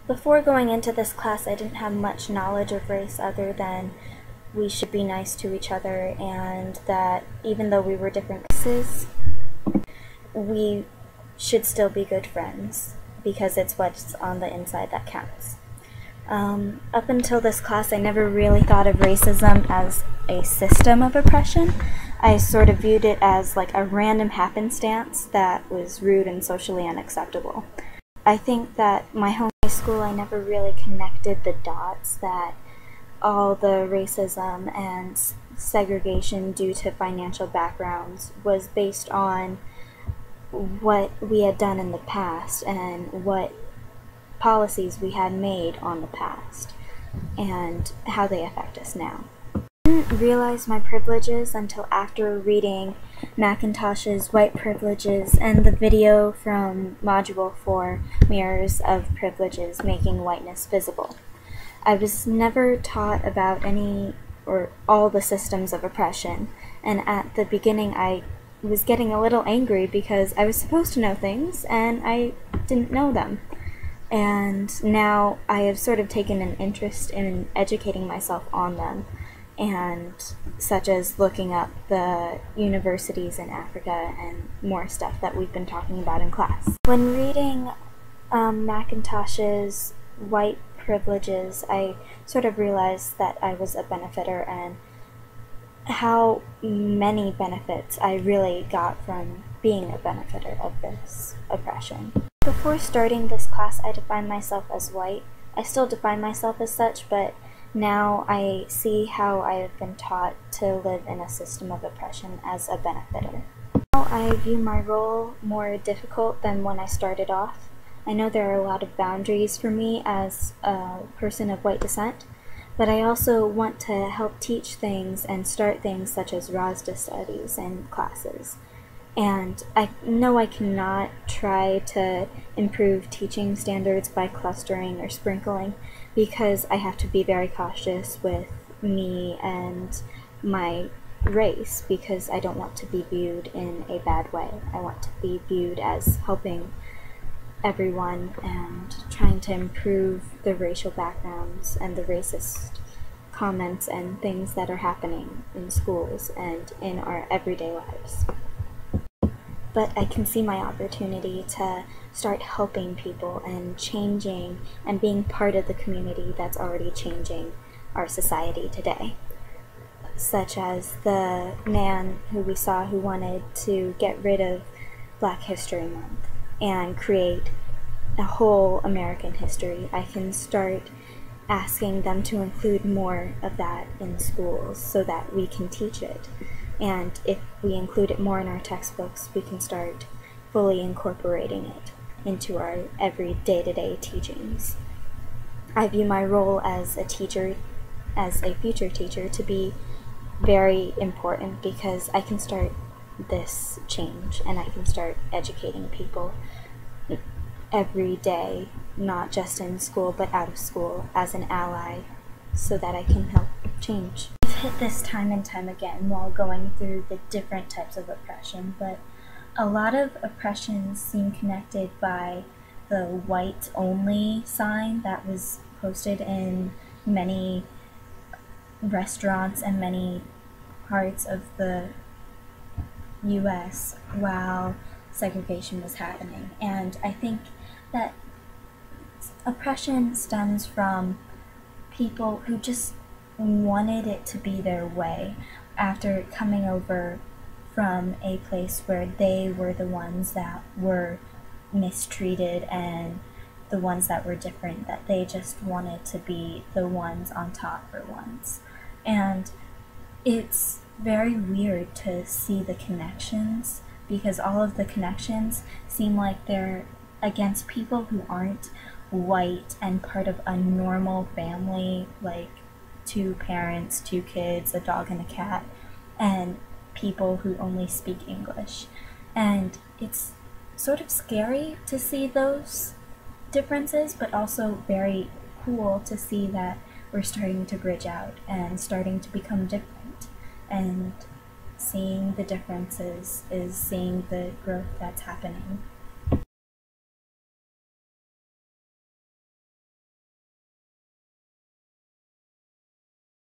Before going into this class, I didn't have much knowledge of race other than we should be nice to each other, and that even though we were different races, we should still be good friends, because it's what's on the inside that counts. Up until this class, I never really thought of racism as a system of oppression. I sort of viewed it as like a random happenstance that was rude and socially unacceptable. I think that my home high school, I never really connected the dots that all the racism and segregation due to financial backgrounds was based on what we had done in the past and what policies we had made on the past and how they affect us now. I didn't realize my privileges until after reading McIntosh's White Privileges and the video from Module 4, Mirrors of Privileges Making Whiteness Visible. I was never taught about any or all the systems of oppression, and at the beginning I was getting a little angry because I was supposed to know things and I didn't know them. And now I have sort of taken an interest in educating myself on them, and such as looking up the universities in Africa and more stuff that we've been talking about in class. When reading McIntosh's White Privileges, I sort of realized that I was a benefiter and how many benefits I really got from being a benefiter of this oppression. Before starting this class, I defined myself as white. I still define myself as such, but now I see how I have been taught to live in a system of oppression as a benefiter. Now I view my role more difficult than when I started off. I know there are a lot of boundaries for me as a person of white descent, but I also want to help teach things and start things such as Rasta studies in classes. And I know I cannot try to improve teaching standards by clustering or sprinkling, because I have to be very cautious with me and my race, because I don't want to be viewed in a bad way. I want to be viewed as helping everyone and trying to improve the racial backgrounds and the racist comments and things that are happening in schools and in our everyday lives. But I can see my opportunity to start helping people and changing and being part of the community that's already changing our society today. Such as the man who we saw who wanted to get rid of Black History Month and create a whole American history. I can start asking them to include more of that in schools so that we can teach it. And if we include it more in our textbooks, we can start fully incorporating it into our every day-to-day teachings. I view my role as a teacher, as a future teacher, to be very important, because I can start this change and I can start educating people every day, not just in school but out of school, as an ally, so that I can help change. I've hit this time and time again while going through the different types of oppression, but a lot of oppressions seem connected by the white only sign that was posted in many restaurants and many parts of the US while segregation was happening. And I think that oppression stems from people who just wanted it to be their way after coming over from a place where they were the ones that were mistreated and the ones that were different, that they just wanted to be the ones on top for once. And it's very weird to see the connections, because all of the connections seem like they're against people who aren't white and part of a normal family, like 2 parents, 2 kids, a dog and a cat, and people who only speak English. And it's sort of scary to see those differences, but also very cool to see that we're starting to bridge out and starting to become different. And seeing the differences is seeing the growth that's happening.